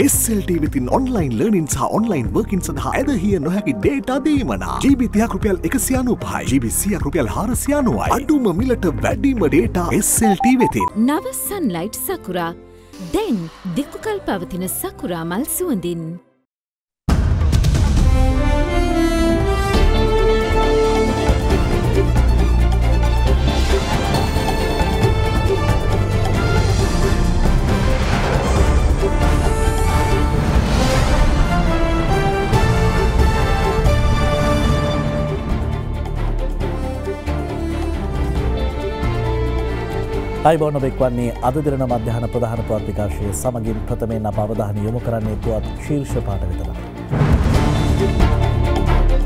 SLT within online learning සහ online working සඳහා ඇදහිය නොහැකි data දීමනා GB 30ක් රුපියල් 195යි GB 100ක් රුපියල් 490යි අඩුම මිලට වැඩිම data SLT වෙතින් නව sunlight sakura දැන් දික්කල් පවතින sakura මල් සුවඳින් අයිබෝන් ඔබෙක්වන්නේ අද දින මධ්‍යහන ප්‍රධාන පුවත් විකාශයේ සමගින් ප්‍රථමයෙන් අප අවධානය යොමු කරන්නේ පුවත් ශීර්ෂ පාඨ වෙතට.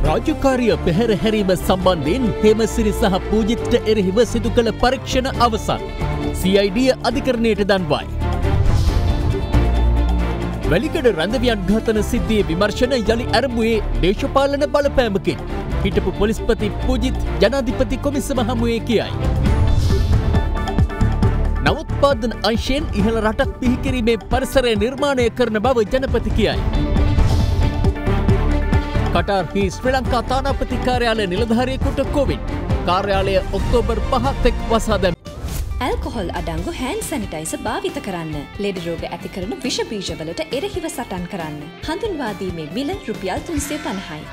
රාජකාරිය පෙරහැර හැරීම සම්බන්ධයෙන් හේමසිරි සහ පූජිත්ට එරෙහිව සිදු කළ පරීක්ෂණ අවසන්. CID අධිකරණයට දන්වයි. වැලිකඩ රැඳවියන් ඝාතන සිද්ධියේ විමර්ශන යලි ඇරඹුවේ දේශපාලන බලපෑමකින්. හිටපු පොලිස්පති පූජිත් ජනාධිපති කොමිසම හමුවේ කියයි. නවෝත්පාදන අංශයෙන් ඉහළ රටක් පිහිකිරීමේ පරිසරය නිර්මාණය කරන බව ජනපති කියයි. කටාර්හි ශ්‍රී ලංකා තානාපති කාර්යාලය නිලධාරියෙකුට කොවිඩ්. කාර්යාලය ඔක්තෝබර් 5 තෙක් වසා දැමි. ඇල්කොහොල් අඩංගු හෑන්ඩ් සැනිටයිසර් භාවිත කරන්න. ලෙඩ රෝග ඇති කරන විෂ බීජවලට එරෙහිව සටන් කරන්න. හඳුන්වා දීමේ මිල රුපියල් 350යි.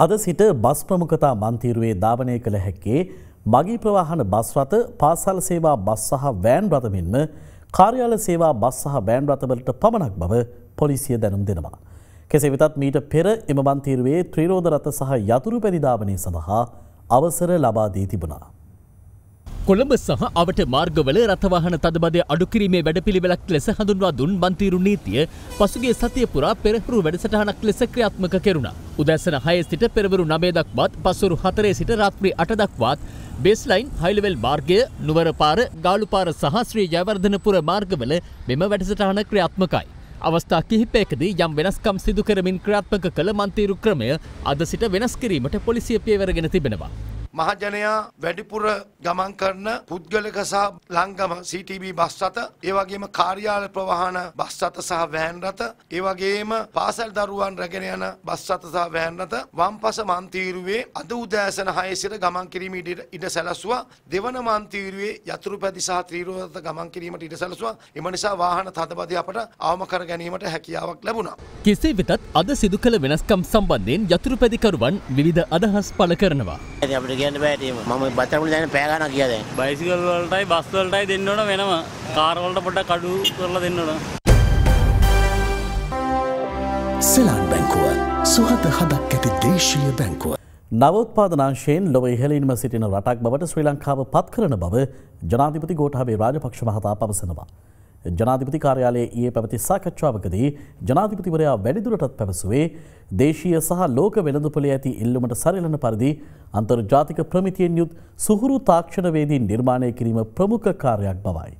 අද සිට බස් ප්‍රමුඛතා මන්තීරුවේ ධාවනය කළ හැක්කේ මගී ප්‍රවාහන බස් රථ පාසල් සේවා බස් සහ වෑන් රථ මෙන්ම කාර්යාල සේවා බස් සහ වෑන් රථවලට පමණක් බව පොලිසිය දැනුම් දෙනවා. කෙසේ වෙතත් මීට පෙර එම මන්තීරුවේ ත්‍රිරෝධ රථ සහ යතුරු පැදි ධාවනය සඳහා අවසර ලබා දී තිබුණා. කොළඹ සහ අවට මාර්ගවල රථවාහන තදබදය අඩු කිරීමේ වැඩපිළිවෙලක් ලෙස හඳුන්වා දුන් මන්තීරු නීතිය පසුගිය සතිය පුරා පෙරහුරු වැඩසටහනක් ලෙස ක්‍රියාත්මක කෙරුණා. උදෑසන 6 සිට පෙරවරු 9 දක්වාත් පස්වරු 4 සිට රාත්‍රී 8 දක්වාත් බේස්ලයින් හයිලෙවල් මාර්ගය නුවර පාර ගාලු පාර සහ ශ්‍රී ජයවර්ධනපුර මාර්ගවල මෙම වැඩසටහන ක්‍රියාත්මකයි. අවස්ථා කිහිපයකදී යම් වෙනස්කම් සිදු කරමින් ක්‍රියාත්මක කළ මන්තීරු ක්‍රමය අද සිට වෙනස් කිරීමට පොලිසිය පියවරගෙන තිබෙනවා. මහජනයා වැඩිපුර ගමන් කරන පුද්ගලික සහ ලංගම CTB බස් රථ, ඒ වගේම කාර්යාල ප්‍රවාහන බස් රථ සහ වෑන් රථ, ඒ වගේම පාසල් දරුවන් රැගෙන යන බස් රථ සහ වෑන් රථ වම්පස මන්තීරුවේ අද උදෑසන 6 සිට ගමන් කිරීමට ඉඩ සැලසුවා. දෙවන මන්තීරුවේ යතුරු පැදි සහ ත්‍රිරෝධ රථ ගමන් කිරීමට ඉඩ සැලසුවා. එම නිසා වාහන තදබදය අපට අවම කර ගැනීමට හැකියාවක් ලැබුණා. කෙසේ වෙතත් අද සිදු කළ වෙනස්කම් සම්බන්ධයෙන් යතුරු පැදිකරුවන් විවිධ අදහස් පළ කරනවා. කියන්න බෑටීම මම බතරමුල දැන පෑ ගන්න කියලා දැන් බයිසිකල් වලටයි බස් වලටයි දෙන්න ඕන වෙනම කාර් වලට පොඩ්ඩක් අඩු කරලා දෙන්න ඕන. සෙලාන් බැංකුව සුහද හදක් ඇති දේශීය බැංකුව. නවෝත්පාදනාංශයෙන් ලොව ඉහළින්ම සිටින රටක් බවට ශ්‍රී ලංකාව පත් කරන බව ජනාධිපති ගෝඨාභය රාජපක්ෂ මහතා පවසනවා. ජනාධිපති කාර්යාලයේ ඊයේ පැවති සාකච්ඡාවකදී ජනාධිපතිවරයා වැඩිදුරටත් පැවසුවේ දේශීය සහ ලෝක වෙළඳපොලේ ඇති ඉල්ලුමට සරිලන පරිදි අන්තර්ජාතික ප්‍රමිතියෙන් යුත් සුහුරු තාක්ෂණවේදීන් නිර්මාණය කිරීම ප්‍රමුඛ කාර්යයක් බවයි.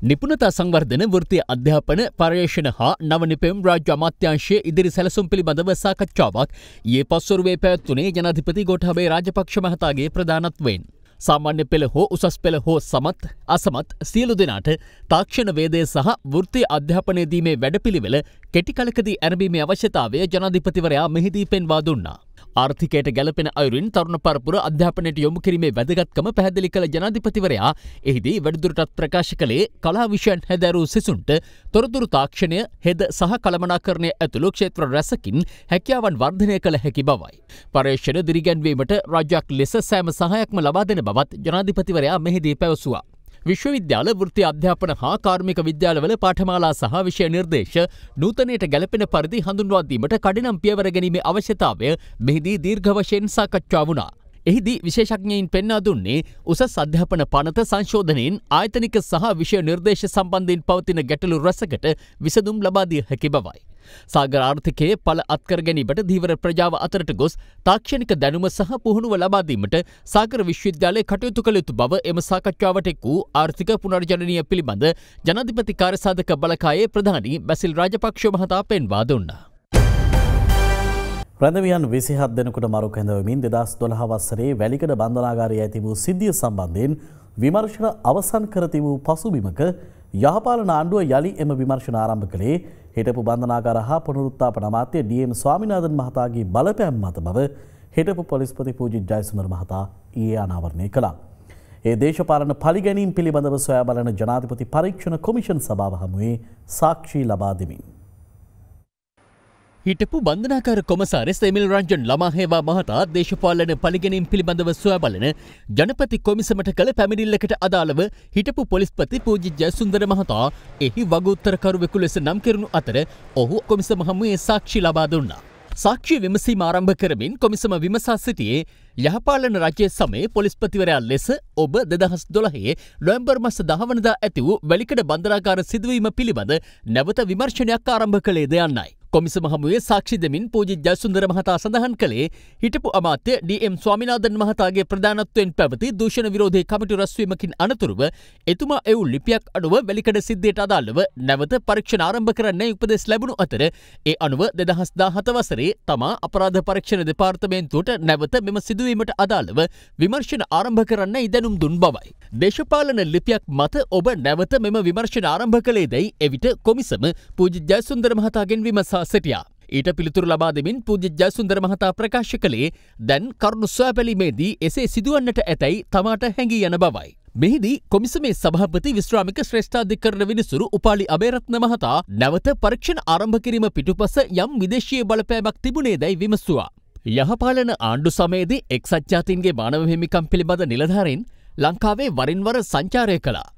නිපුණතා සංවර්ධන වෘත්තීය අධ්‍යාපන පර්යේෂණ හා නව නිපැයුම් රාජ්‍ය අමාත්‍යාංශයේ ඉදිරි සැලසුම් පිළිබඳව සාකච්ඡාවක් ඊයේ පස්වරුවේ පැවැත්වුණේ ජනාධිපති ගෝඨාභය රාජපක්ෂ මහතාගේ ප්‍රධානත්වයෙන්. සාමාන්‍ය පෙළ හෝ උසස් පෙළ හෝ සමත් අසමත් සියලු දෙනාට තාක්ෂණ වේදය සහ වෘත්තීය අධ්‍යාපනය දීමේ වැඩපිළිවෙල කෙටි කලකදී ආරම්භීමේ අවශ්‍යතාවය ජනාධිපතිවරයා මෙහිදී පෙන්වා දුන්නා. ආර්ථිකයට ගැලපෙන අයුරින් තරුණ පරපුර අධ්‍යාපනයට යොමු කිරීමේ වැදගත්කම පැහැදිලි කළ ජනාධිපතිවරයා එහිදී වැඩිදුරටත් ප්‍රකාශ කළේ කලා විෂයන් හැදෑරූ සිසුන්ට තොරතුරු තාක්ෂණය, හෙද සහ කළමනාකරණය ඇතුළු ක්ෂේත්‍ර රැසකින් හැකියාවන් වර්ධනය කළ හැකි බවයි. පර්යේෂණ දිරිගැන්වීමට රාජ්‍යයක් ලෙස සෑම සහායක්ම ලබා දෙන බවත් ජනාධිපතිවරයා මෙහිදී පැවසුවා. විශ්වවිද්‍යාල වෘත්තීය අධ්‍යාපන හා කාර්මික විද්‍යාලවල පාඨමාලා සහ විෂය නිර්දේශ නූතනයට ගැලපෙන පරිදි හඳුන්වා දීමට කඩිනම් පියවර ගැනීමේ අවශ්‍යතාවය මෙහිදී දීර්ඝ වශයෙන් සාකච්ඡා වුණා. එහිදී විශේෂඥයින් පෙන්වා දුන්නේ උසස් අධ්‍යාපන පනත සංශෝධනයෙන් ආයතනික සහ විෂය නිර්දේශ සම්බන්ධයෙන් පවතින ගැටලු රැසකට විසඳුම් ලබා දිය හැකි බවයි. සාගර ආර්ථිකයේ පළ අත්කර ගැනීමට ධීවර ප්‍රජාව අතරට ගොස් තාක්ෂණික දැනුම සහ පුහුණුව ලබා දීමට සාගර විශ්වවිද්‍යාලය කටයුතු කළ යුතු බව එම සාකච්ඡාවට එක් වූ ආර්ථික පුනර්ජනනීය පිළිබඳ ජනාධිපති කාර්යසාධක බලකායේ ප්‍රධානී බැසිල් රාජපක්ෂ මහතා පෙන්වා දුන්නා. රැඳවියන් 27 දෙනෙකුට මරු කැඳවමින් 2012 වසරේ වැලිකඩ බන්ධනාගාරයේ ඇති වූ සිද්ධිය සම්බන්ධයෙන් විමර්ශන අවසන් කර තිබූ පසුබිමක යහපාලන ආණ්ඩුව යළි එම විමර්ශන ආරම්භ කළේ හිටපු බන්ධනාගාර හා පුනරුත්ථාපන අමාත්‍ය ඩී.එම්. ස්වාමිනාදන් මහතාගේ බලපෑම් මත බව හිටපු පොලිස්පති පූජිත් ජයසුන්දර මහතා ඊයේ අනාවරණය කළා. ඒ දේශපාලන පරිගැනීම් පිළිබඳව සොයා බලන ජනාධිපති පරීක්ෂණ කොමිෂන් සභාව හමුවේ සාක්ෂි ලබා දෙමින් හිටපු බන්ධනාකාර කොමසාරිස් එමිල් රංජන් ළමාහේවා මහතා දේශපාලන පරිගැනීම් පිළිබඳව සොයා බලන ජනපති කොමිසමට කළ පැමිණිල්ලකට අදාළව හිටපු පොලිස්පති පූජිත් ජයසුන්දර මහතා එහි වගඋත්තරකරුවෙකු ලෙස නම් කෙරුණු අතර ඔහු කොමිසම හමුවේ සාක්ෂි ලබා දුන්නා. සාක්ෂි විමසීම ආරම්භ කරමින් කොමිසම විමසා සිටියේ යහපාලන රජයේ සමයේ පොලිස්පතිවරයා ලෙස ඔබ 2012 නොවැම්බර් මාස 10 වනදා ඇති වූ වැලිකඩ බන්ධනාගාර සිදුවීම පිළිබඳ නැවත විමර්ශනයක් ආරම්භ කළේද යන්නයි. කොමිසම හමුවේ සාක්ෂි දෙමින් පූජිත් ජයසුන්දර මහතා සඳහන් කළේ හිටපු අමාත්‍ය ඩී.එම්. ස්වාමිනාදන් මහතාගේ ප්‍රධානත්වයෙන් පැවති දූෂණ විරෝධී කමිටු රැස්වීමකින් අනතුරුව එතුමා එව් ලිපියක් අනුව වැලිකඩ සිද්ධියට අදාළව නැවත පරීක්ෂණ ආරම්භ කරන්නයි උපදෙස් ලැබුණු අතර ඒ අනුව 2017 වසරේ තමා අපරාධ පරීක්ෂණ දෙපාර්තමේන්තුවට නැවත මෙම සිදුවීමට අදාළව විමර්ශන ආරම්භ කරන්නයි දැනුම් දුන් බවයි. දේශපාලන ලිපියක් මත ඔබ නැවත මෙම විමර්ශන ආරම්භ කළේදැයි එවිට කොමිසම පූජිත් ජයසුන්දර මහතාගෙන් විමසා සිටියා. ඊට පිළිතුරු ලබා දෙමින් පූජිත් ජයසුන්දර මහතා ප්‍රකාශ කළේ දැන් කරුණු සොයා බැලීමේදී එසේ සිදුවන්නට ඇතැයි තමාට හැඟී යන බවයි. මෙහිදී කොමිසමේ සභාපති විශ්‍රාමික ශ්‍රේෂ්ඨාධිකරණ විනිසුරු උපාලි අබේරත්න මහතා නැවත පරීක්ෂණ ආරම්භ කිරීම පිටුපස යම් විදේශීය බලපෑමක් තිබුණේදැයි විමසුවා. යහපාලන ආණ්ඩු සමයේදී එක්සත් ජාතීන්ගේ මානව හිමිකම් පිළිබඳ නිලධාරීන් ලංකාවේ වරින් වර සංචාරය කළා.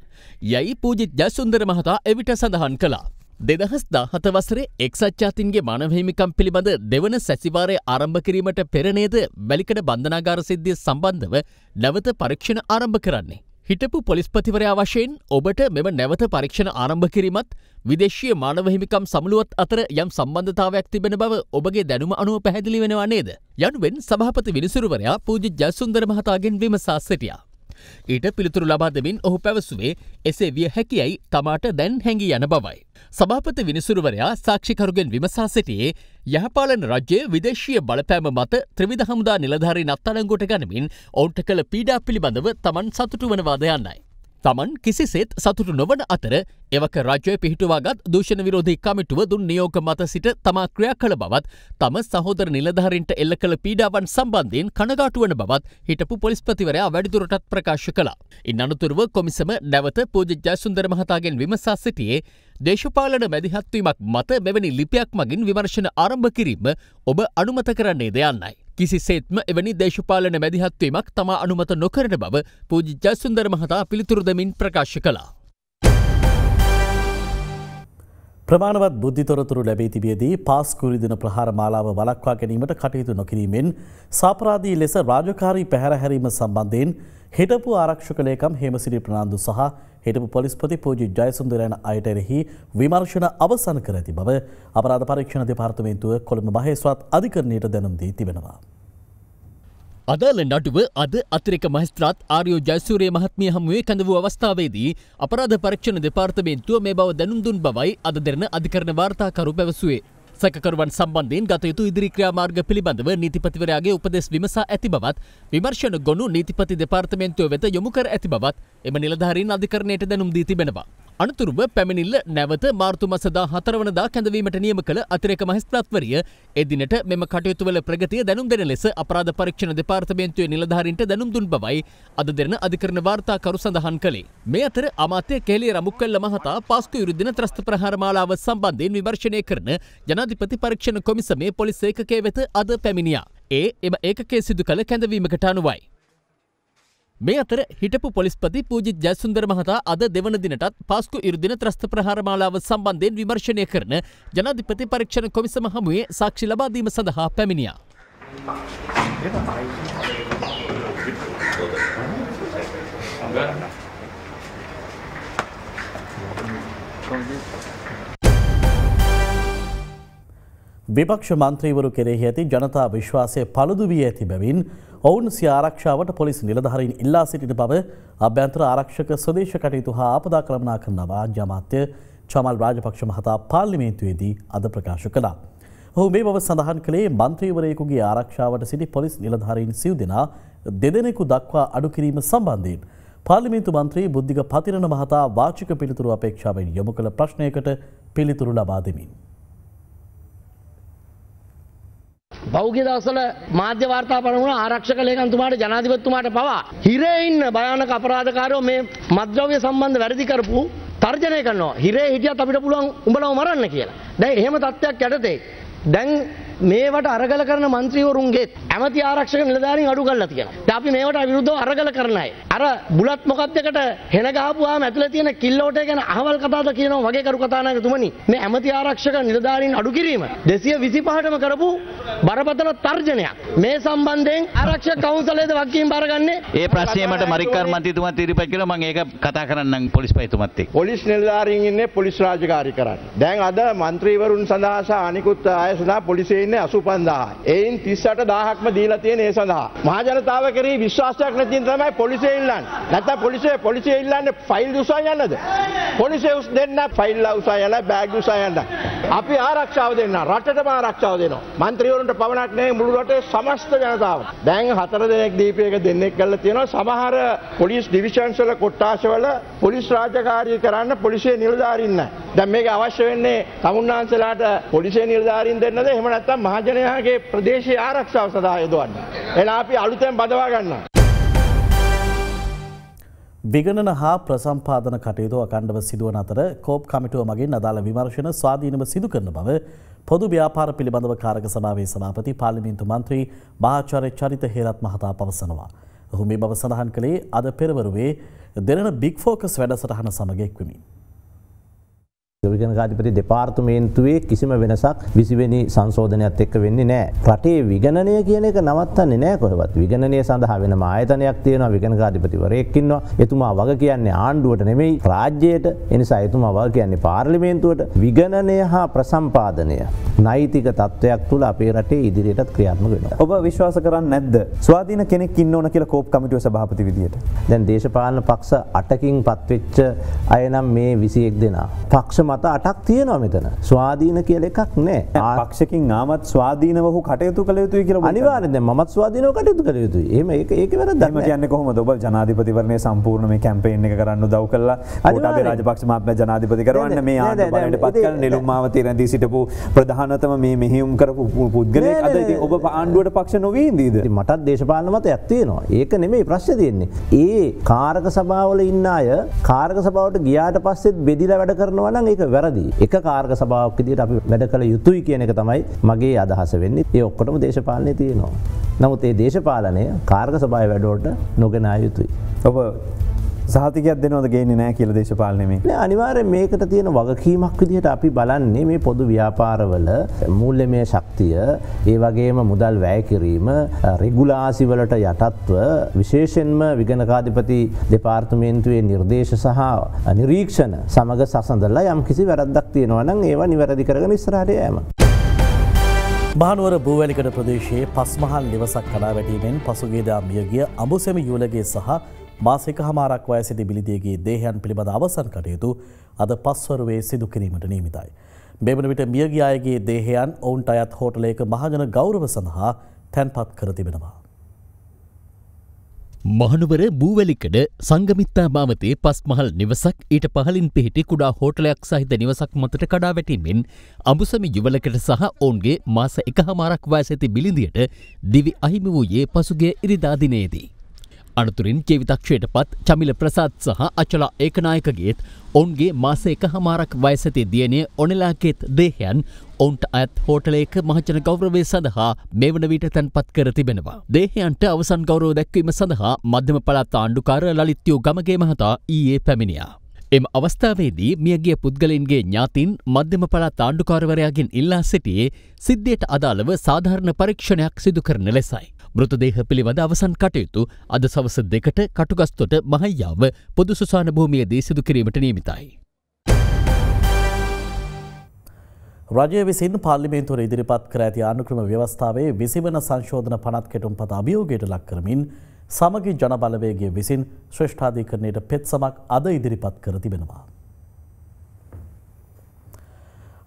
යයි පූජිත් ජයසුන්දර මහතා එවිට සඳහන් කළා. 2017 වසරේ එක්සත් ජාතීන්ගේ මානව හිමිකම් පිළිබඳ දෙවන සැසිවාරය ආරම්භ කිරීමට පෙර නේද වැලිකඩ බන්ධනාගාර සිද්ධිය සම්බන්ධව නැවත පරීක්ෂණ ආරම්භ කරන්නේ. හිටපු පොලිස්පතිවරයා වශයෙන් ඔබට මෙම නැවත පරීක්ෂණ ආරම්භ කිරීමත් විදේශීය මානව හිමිකම් සමුළුවත් අතර යම් සම්බන්ධතාවයක් තිබෙන බව ඔබගේ දැනුම අනුව පැහැදිලි වෙනවා නේද? යනුවෙන් සභාපති විනිසුරුවරයා පූජිත් ජයසුන්දර මහතාගෙන් විමසා සිටියා. ඊට පිළිතුරු ලබා දෙමින් ඔහු පැවසුවේ එසේ විය හැකියයි තමාට දැන් හැඟී යන බවයි. සභාපති විනිසුරුවරයා සාක්ෂිකරුගෙන් විමසා සිටියේ යහපාලන රජයේ විදේශීය බලපෑම මත ත්‍රිවිධ හමුදා නිලධාරීන් අත්අඩංගුවට ගනිමින් ඔවුන්ට කළ පීඩා පිළිබඳව තමන් සතුටු වනවාද යන්නයි. තමන් කිසිසේත් සතුටු නොවන අතර එවක රජය පිහිටුවාගත් දූෂණ විරෝධී කමිටුව දුන් නියෝග මත සිට තමා ක්‍රියා කළ බවත් තම සහෝදර නිලධාරීන්ට එල්ල කළ පීඩාවන් සම්බන්ධයෙන් කනගාටු වන බවත් හිටපු පොලිස්පතිවරයා වැඩිදුරටත් ප්‍රකාශ කළා. ඉන් අනතුරුව කොමිසම නැවත පූජිත් ජයසුන්දර මහතාගෙන් විමසා සිටියේ දේශපාලන මැදිහත්වීමක් මත මෙවැනි ලිපියක් මගින් විමර්ශන ආරම්භ කිරීම ඔබ අනුමත කරන්නේද යන්නයි. කිසිසේත්ම එවැනි දේශපාලන මැදිහත්වීමක් තමා අනුමත නොකරන බව පූජිත් ජයසුන්දර මහතා පිළිතුරු දෙමින් ප්‍රකාශ කළා. ප්‍රමාණවත් බුද්ධිතොරතුරු ලැබී තිබියදී පාස්කුරි දින ප්‍රහාර මාලාව වළක්වා ගැනීමට කටයුතු නොකිරීමෙන් සාපරාධී ලෙස රාජකාරී පැහැර හැරීම සම්බන්ධයෙන් හිටපු ආරක්ෂක ලේකම් හේමසිරි ප්‍රනාන්දු සහ හිටපු පොලිස්පති පූජිත් ජයසුන්දර යන අයට එරෙහි විමර්ශන අවසන් කර ඇති බව අපරාධ පරීක්ෂණ දෙපාර්තමේන්තුව කොළඹ මහේස්ත්‍රාත් අධිකරණයට දැනුම් දී තිබෙනවා. අදාළ නඩුව අද අතිරේක මහේස්ත්‍රාත් ආර්යෝ ජයසූරිය මහත්මිය හමුවේ කැඳ වූ අවස්ථාවේදී අපරාධ පරීක්ෂණ දෙපාර්තමේන්තුව මේ බව දැනුම් දුන් බවයි අද දෙරණ අධිකරණ වාර්තාකරු පැවසුවේ. සැකකරුවන් සම්බන්ධයෙන් ගත යුතු ඉදිරි ක්‍රියාමාර්ග පිළිබඳව නීතිපතිවරයාගේ උපදෙස් විමසා ඇති බවත් විමර්ශන ගොනු නීතිපති දෙපාර්තමේන්තුව වෙත යොමු කර ඇති බවත් එම නිලධාරීන් අධිකරණයට දැනුම් දී තිබෙනවා. අනතුරුව පැමිණිල්ල නැවත මාර්තු මාස 14 වනදා කැඳවීමට නියම කළ අතිරේක මහේස්ත්‍රාත්වරිය එදිනට මෙම කටයුතුවල ප්‍රගතිය දැනුම් දෙන ලෙස අපරාධ පරීක්ෂණ දෙපාර්තමේන්තුවේ නිලධාරීන්ට දැනුම් දුන් බවයි අද දෙරණ අධිකරණ වාර්තාකරු සඳහන් කළේ. මේ අතර අමාත්‍ය කේලිය රමුක්කල්ල මහතා පාස්කු විරුද්ධ ත්‍රස්ත ප්‍රහාර මාලාව සම්බන්ධයෙන් විමර්ශනය කරන ජනාධිපති පරීක්ෂණ කොමිසමේ පොලිස් ඒකකයේ වෙත අද පැමිණියා. එම ඒකකයේ සිදු කළ කැඳවීමකට අනුවයි. මේ අතර හිටපු පොලිස්පති පූජිත් ජයසුන්දර මහතා අද දෙවන දිනටත් පාස්කු ඉරුදින ත්‍රස්ත ප්‍රහාර මාලාව සම්බන්ධයෙන් විමර්ශනය කරන ජනාධිපති පරීක්ෂණ කොමිසම හමුවේ සාක්ෂි ලබා දීම සඳහා පැමිණියා. විපක්ෂ මන්ත්‍රීවරු කෙරෙහි ඇති ජනතා විශ්වාසය පළුදු වී ඇති බැවින් ඔවුන් සිය ආරක්ෂාවට පොලිස් නිලධාරීන් ඉල්ලා සිටින බව අභ්‍යන්තර ආරක්ෂක ස්වදේශ කටයුතු හා ආපදා කළමනාකරණ රාජ්‍ය අමාත්‍ය චමල් රාජපක්ෂ මහතා පාර්ලිමේන්තුවේදී අද ප්‍රකාශ කළා. ඔහු මේ බව සඳහන් කළේ මන්ත්‍රීවරයෙකුගේ ආරක්ෂාවට සිටි පොලිස් නිලධාරීන් සිව් දෙනා දෙදෙනෙකු දක්වා අඩු කිරීම සම්බන්ධයෙන් පාර්ලිමේන්තු මන්ත්‍රී බුද්ධික පතිරණ මහතා වාචික පිළිතුරු අපේක්ෂාවෙන් යොමු කළ ප්‍රශ්නයකට පිළිතුරු ලබා දෙමින් පෞද්ගලික දවසවල මාධ්‍ය වාර්තා පනවන ආරක්ෂක ලේකම්තුමාට ජනාධිපතිතුමාට පවා හිරේ ඉන්න භයානක අපරාධකාරයෝ මේ මත්ද්‍රව්‍ය සම්බන්ධ වැරදි කරපු තර්ජනය කරනවා. හිරේ හිටියත් අපිට පුළුවන් උඹලව මරන්න කියලා. දැන් එහෙම තත්ත්වයක් යටතේ දැන් මේවට අරගල කරන മന്ത്രിවරුන්ගේ ඇමති ආරක්ෂක නිලධාරීන් අඩු කරලා තියෙනවා. දැන් අපි මේවට විරුද්ධව අරගල කරන අය. අර බුලත් මොකක්ද එකට හෙන ගහපුවාම ඇතුලේ තියෙන කිල්ලෝටේ ගැන අහවල් කතාවද කියනවා වගේ කරු කතානායකතුමනි. මේ ඇමති ආරක්ෂක නිලධාරීන් අඩු කිරීම 225ටම කරපු බරපතල තර්ජනයක්. මේ සම්බන්ධයෙන් ආරක්ෂක කවුන්සලයේද වගකීම් බාරගන්නේ? ඒ ප්‍රශ්නේ මට මරික්කාර් මන්ත්‍රීතුමා ඉදිරිපත් කළා. මම ඒක කතා කරන්නම් පොලිස් පයිතුමත් එක්ක. පොලිස් නිලධාරීන් ඉන්නේ පොලිස් රාජකාරී කරන්නේ. දැන් අද മന്ത്രിවරුන් සඳහා සහ අනිකුත් අය සඳහා පොලිසිය ඉන්නේ 85000. එයින් 38000ක්ම දීලා තියෙන ඒ සඳහා. මහ ජනතාව කෙරෙහි විශ්වාසයක් නැතිනම් තමයි පොලිසිය ඉල්ලන්නේ. නැත්නම් පොලිසිය ඉල්ලන්නේ ෆයිල් උසා යන්නද? පොලිසිය උස් දෙන්න ෆයිල් උසා යලා බෑග් උසා යන්න. අපි ආරක්ෂාව දෙන්න. රටටම ආරක්ෂාව දෙනවා. മന്ത്രിවරුන්ට පවණක් නෙවෙයි මුළු රටේ සමස්ත ජනතාව. දැන් 4 දෙනෙක් දීපයක දෙන්නෙක් කරලා තියෙනවා. සමහර පොලිස් ඩිවිෂන්ස් වල කොට්ටාශවල පොලිස් රාජකාරී කරන්න පොලිසිය නිලධාරීන් නැහැ. දැන් මේක අවශ්‍ය වෙන්නේ තමුන්නාන්සලාට පොලිසිය නිලධාරීන් දෙන්නද? එහෙම නැත්නම් මහජනයාගේ ප්‍රදේශීය ආරක්ෂාව සඳහා යොදවන්න. එහෙනම් අපි අලුතෙන් බදවා ගන්නවා. විගණන හා ප්‍රසම්පාදන කටයුතු අකණ්ඩව සිදුවන අතර කෝප් කමිටුව මගින් අදාළ විමර්ශන ස්වාධීනව සිදු කරන බව පොදු ව්‍යාපාර පිළිබඳව කාරක සභාවේ සභාපති පාර්ලිමේන්තු මන්ත්‍රී මහාචාර්ය චරිත හේරත් මහතා පවසනවා. ඔහු මේ බව සඳහන් කළේ අද පෙරවරුවේ දෙරණ බිග් ෆෝකස් වැඩසටහන සමග එක්වෙමින්. විගණකාධිපති දෙපාර්තමේන්තුවේ කිසිම වෙනසක් 20 වෙනි සංශෝධනයත් එක්ක වෙන්නේ නැහැ. රටේ විගණනය කියන එක නවත්තන්නේ නැහැ කොහෙවත්. විගණනය සඳහා වෙනම ආයතනයක් තියෙනවා. විගණකාධිපතිවරයෙක් ඉන්නවා. එතුමා වග කියන්නේ ආණ්ඩුවට නෙමෙයි රාජ්‍යයට. ඒ නිසා එතුමා වග කියන්නේ පාර්ලිමේන්තුවට. විගණනය හා ප්‍රසම්පාදනය නෛතික තත්වයක් තුල අපේ රටේ ඉදිරියටත් ක්‍රියාත්මක වෙනවා. ඔබ විශ්වාස කරන්නේ නැද්ද? ස්වාධීන කෙනෙක් ඉන්න ඕන කියලා කෝප් කමිටුවේ සභාපති විදියට. දැන් දේශපාලන පක්ෂ 8කින් පත්වෙච්ච අය නම් මේ 21 දෙනා. පක්ෂ මත 8ක් තියෙනවා මෙතන. ස්වාධීන කියලා එකක් නැහැ. පක්ෂකින් ආමත් ස්වාධීනව ඔහු කටයුතු කළ යුතුයි කියලා අනිවාර්යෙන් දැන් මමත් ස්වාධීනව කටයුතු කළ යුතුයි. එහෙම ඒක වැරද්දක් නැහැ. කියන්නේ කොහොමද? ඔබ ජනාධිපතිවරණයේ සම්පූර්ණ මේ කැම්පේන් එක කරන්න උදව් කළා. ගෝඨාභය රාජපක්ෂ මහත්මයා ජනාධිපති කරවන්න මේ ආණ්ඩුව බලයට පත් කරන නෙළුම් මාවතේ රැඳී සිටපු ප්‍රධානතම මේ මෙහෙයුම් කරපු පුද්ගලයෙක් අද ඉතින් ඔබ ආණ්ඩුවට පක්ෂ නොවී ඉඳීද? ඉතින් මටත් දේශපාලන මතයක් තියෙනවා. ඒක නෙමෙයි ප්‍රශ්නේ තියෙන්නේ. ඒ කාරක සභාවල ඉන්න අය කාරක සභාවට ගියාට පස්සෙත් බෙදිලා වැඩ කරනවා නම් ඒක වැරදි. එක කාර්ක සභාවක් විදිහට අපි වැඩ කළ යුතුයි කියන එක තමයි මගේ අදහස වෙන්නේ. ඒ ඔක්කොටම දේශපාලනය තියෙනවා. නමුත් ඒ දේශපාලනය කාර්ක සභාවේ වැඩවලට නොගෙන ආ යුතුයි. ඔබ සහතිකයක් දෙනවද ගේන්නේ නැහැ කියලා දේශපාලනේ මේ? නෑ අනිවාර්යෙන් මේකට තියෙන වගකීමක් විදිහට අපි බලන්නේ මේ පොදු ව්‍යාපාරවල මූල්‍යමය ශක්තිය, ඒ වගේම මුදල් වැය කිරීම, රෙගුලාසි වලට යටත්ව විශේෂයෙන්ම විගණකාධිපති දෙපාර්තමේන්තුවේ නිර්දේශ සහ නිරීක්ෂණ සමග සසඳලා යම් කිසි වැරද්දක් තියෙනවා නම් ඒවා නිවැරදි කරගෙන ඉස්සරහට යෑම. මහනුවර බූවැලිකඩ ප්‍රදේශයේ පස්මහල් නිවසක් කඩා වැටීමෙන් පසුගියදා මියගිය අඹුසෙම යුවලගේ සහ මාසික හමාරක් වයසති බිලිදියගේ දේහයන් පිළිබඳ අවසන් කටයුතු අද පස්වරුවේ සිදු කිරීමට නියමිතයි. මේ වන විට මියගිය අයගේ දේහයන් ඔවුන්ට අයත් හෝටලයක මහජන ගෞරව සඳහා තැන්පත් කර තිබෙනවා. මහනුවර බූවැලිකඩ සංගමිත්තා මාවතේ පස්මහල් නිවසක් ඊට පහලින් පිහිටි කුඩා හෝටලයක් සහිත නිවසක් මතට කඩා වැටීමෙන් අඹුසැමි යුවලකට සහ ඔවුන්ගේ මාස 1.5ක් වයසති බිලිඳියට දිවි අහිමි වූයේ පසුගිය ඉරිදා දිනේදී. අනතුරින් ජීවිතක්ෂයට පත් චමිල ප්‍රසාද් සහ අචලා ඒකනායකගේත් ඔවුන්ගේ මාස 1.5ක් වයසති දියණිය ඔනෙලාගේත් දේහයන් ඔවුන්ට අයත් හෝටලයක මහජන ගෞරවය සඳහා මේ වන විට තැන්පත් කර තිබෙනවා. දේහයන්ට අවසන් ගෞරව දැක්වීම සඳහා මධ්‍යම පළාත් ආණ්ඩුකාර ලලිත්යෝ ගමගේ මහතා ඊයේ පැමිණියා. එම අවස්ථාවේදී මියගිය පුද්ගලයන්ගේ ඥාතීන් මධ්‍යම පළාත් ආණ්ඩුකාරවරයාගෙන් ඉල්ලා සිටියේ සිද්ධියට අදාළව සාධාරණ පරීක්ෂණයක් සිදු කරන ලෙසයි. මෘතදේහ පිළිබඳ අවසන් කටයුතු අද සවස 2ට කටුගස්තොට මහයියාව පොදු සුසාන භූමියේදී සිදු කිරීමට නියමිතයි. රජය විසින් පාර්ලිමේන්තුවට ඉදිරිපත් කර ඇති ආණ්ඩුක්‍රම ව්‍යවස්ථාවේ 20 වන සංශෝධන පනත් කෙටුම්පත අභියෝගයට ලක් කරමින් සමගි ජනබලවේගය විසින් ශ්‍රේෂ්ඨාධිකරණයට පෙත්සමක් අද ඉදිරිපත් කර තිබෙනවා.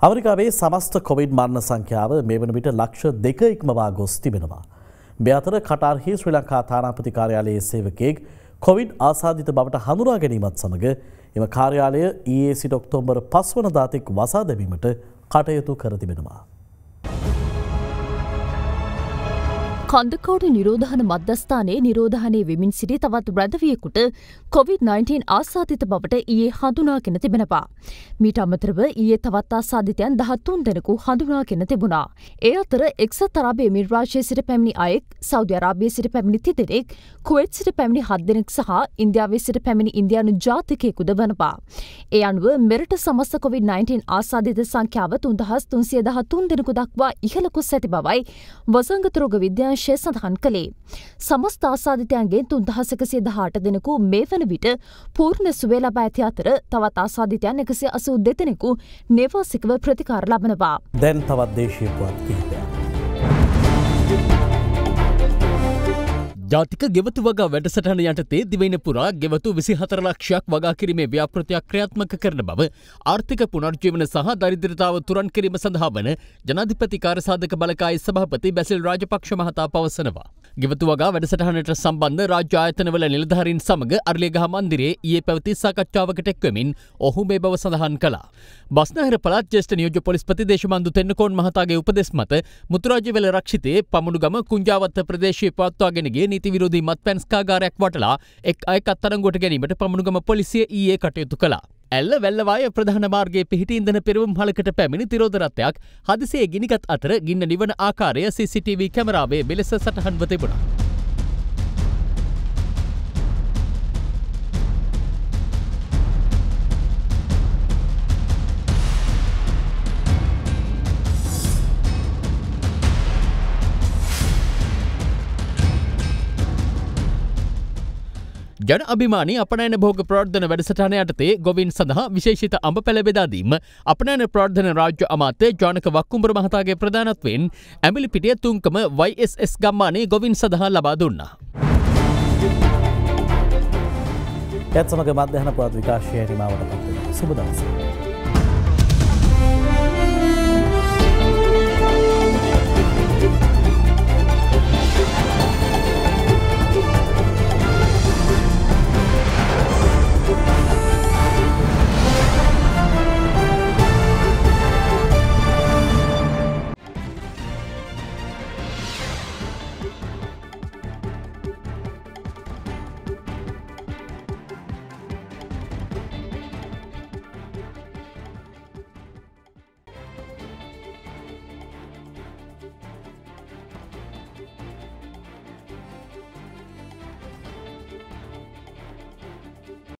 ඇමරිකාවේ සමස්ත කොවිඩ් මරණ සංඛ්‍යාව මේ වන විට ලක්ෂ 2 ඉක්මවා ගොස් තිබෙනවා. මේ අතර කටාර්හි ශ්‍රී ලංකා තානාපති කාර්යාලයේ සේවකයෙක් කොවිඩ් ආසාදිත බවට හඳුනා ගැනීමත් සමග එම කාර්යාලය ඊයේ සිට ඔක්තෝබර් 5 වනදා තෙක් වසා දැමීමට කටයුතු කර තිබෙනවා. කන්දකෝඩ නිරෝධහන මධ්‍යස්ථානයේ නිරෝධහනයේ වෙමින් සිටි තවත් රැඳවියෙකුට COVID-19 ආසාදිත බවට ඊයේ හඳුනාගෙන තිබෙනවා. මීට අමතරව ඊයේ තවත් ආසාදිතයන් 13 දෙනෙකු හඳුනාගෙන තිබුණා. ඒ අතර එක්සත් අරාබි එමිරාතයේ සිට පැමිණි අයෙක්, සෞදි අරාබියේ සිට පැමිණි 30 දෙනෙක්, කුවේට් සිට පැමිණි 7 දෙනෙක් සහ ඉන්දියාවේ සිට පැමිණි ඉන්දියානු ජාතිකයෙකුද වනවා. ඒ අනුව මෙරට සමස්ත COVID-19 ආසාදිත සංඛ්‍යාව 3313 දෙනෙකු දක්වා ඉහළ කුස් ඇති බවයි වසංගත රෝග විද්‍යාංශය සඳහන් කළේ. සමස්ත ආසාදිතයන්ගෙන් 3118 දෙනෙකු මේ වන විට පූර්ණ සුවය ලබා ඇති අතර තවත් ආසාදිතයන් 182 දෙනෙකු නේවාසිකව ප්‍රතිකාර ලබනවා. දැන් තවත් දේශීය පුවත් කිහිපයක්. ජාතික ගෙවතු වගා වැඩසටහන යටතේ දිවයින පුරා ගෙවතු 24 ලක්ෂයක් වගා කිරීමේ ව්‍යාපෘතියක් ක්‍රියාත්මක කරන බව ආර්ථික පුනර්ජීවන සහ දරිද්‍රතාව තුරන් කිරීම සඳහා වන ජනාධිපති කාර්යසාධක බලකායේ සභාපති බැසිල් රාජපක්ෂ මහතා පවසනවා. ගෙවතු වගා වැඩසටහනට සම්බන්ධ රාජ්‍ය ආයතනවල නිලධාරීන් සමග අරලියගහ මන්දිරයේ ඊයේ පැවති සාකච්ඡාවකට එක්වෙමින් ඔහු මේ බව සඳහන් කළා. බස්නාහිර පළාත් ජ්‍යෙෂ්ඨ නියෝජ්‍ය පොලිස්පති දේශමාන්දු තෙන්නකෝන් මහතාගේ උපදෙස් මත මුතුරාජවැල රක්ෂිතයේ පමුණුගම කුංජාවත්ත ප්‍රදේශයේ පවත්වාගෙන ගිය නීති විරෝධී මත්පැන් ස්කාගාරයක් වටලා එක් අයෙක් අත්අඩංගුවට ගැනීමට පමුණුගම පොලිසිය ඊයේ කටයුතු කළා. ඇල්ල වැල්ලවාය ප්‍රධාන මාර්ගයේ පිහිටි ඉන්ධන පෙරවුම් හලකට පැමිණි තිරෝධ රථයක් හදිසියේ ගිනිගත් අතර ගින්න නිවන ආකාරය CCTV කැමරාවේ මෙලෙස සටහන්ව තිබුණා. ජන අභිමානී අපනයන භෝග ප්‍රවර්ධන වැඩසටහන යටතේ ගොවින් සඳහා විශේෂිත අඹ පැළ බෙදා දීම අපනයන ප්‍රවර්ධන රාජ්‍ය අමාත්‍ය ජානක වක්කුඹර මහතාගේ ප්‍රධානත්වයෙන් ඇඹිලිපිටිය තුන්කම YSS ගම්මානයේ ගොවින් සඳහා ලබා දුන්නා. යත් සමග මධ්‍යහන පුවත් විකාශය නිමාවට පත් වෙනවා. සුබ දවසක්.